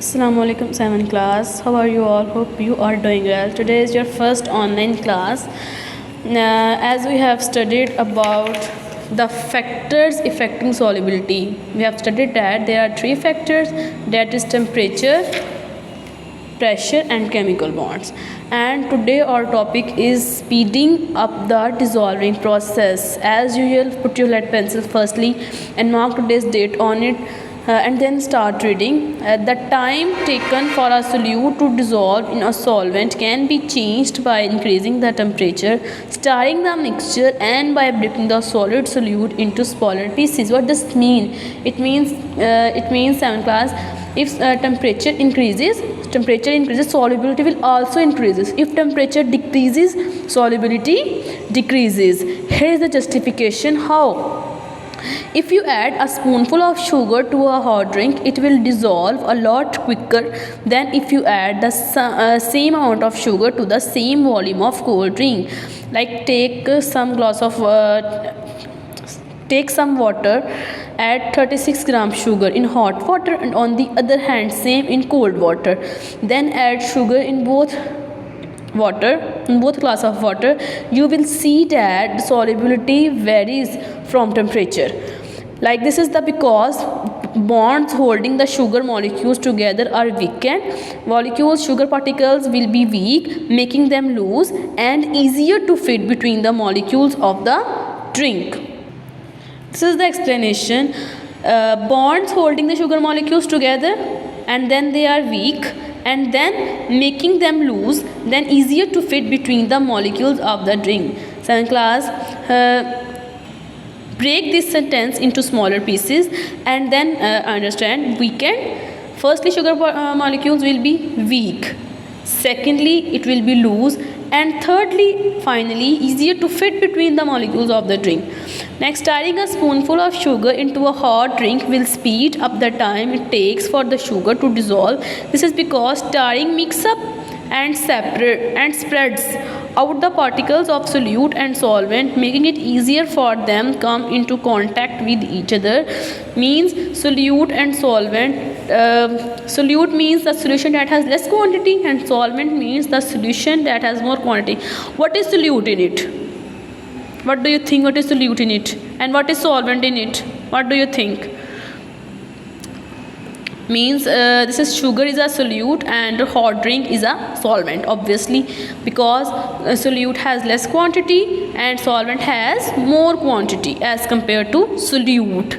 Assalamu alaikum 7 class. How are you all? Hope you are doing well. Today is your first online class. As we have studied about the factors affecting solubility, we have studied that there are three factors, that is temperature, pressure and chemical bonds. And today our topic is speeding up the dissolving process. As usual, put your lead pencil firstly and mark today's date on it, and then start reading. The time taken for a solute to dissolve in a solvent can be changed by increasing the temperature, stirring the mixture, and by breaking the solid solute into smaller pieces. What does it mean? It means 7 class, if temperature increases, solubility will also increases. If temperature decreases, solubility decreases. Here is the justification how. If you add a spoonful of sugar to a hot drink, it will dissolve a lot quicker than if you add the same amount of sugar to the same volume of cold drink. Like take some water, add 36 gram sugar in hot water, and on the other hand same in cold water. Then add sugar in both glass of water. You will see that the solubility varies from temperature. Like this is the because bonds holding the sugar molecules together are weakened. Sugar particles will be weak, making them loose and easier to fit between the molecules of the drink. This is the explanation. Bonds holding the sugar molecules together, and then they are weak, and then making them loose, then easier to fit between the molecules of the drink. 7th class, break this sentence into smaller pieces and then understand. Weakened, firstly sugar molecules will be weak, secondly it will be loose, and thirdly finally easier to fit between the molecules of the drink. Next, stirring a spoonful of sugar into a hot drink will speed up the time it takes for the sugar to dissolve. This is because stirring mix up and spreads out the particles of solute and solvent, making it easier for them come into contact with each other. Means solute and solvent. Solute means the solution that has less quantity, and solvent means the solution that has more quantity. What is solute in it? What do you think? What is solute in it? And what is solvent in it? What do you think? Means this is sugar is a solute and hot drink is a solvent, obviously, because solute has less quantity and solvent has more quantity as compared to solute.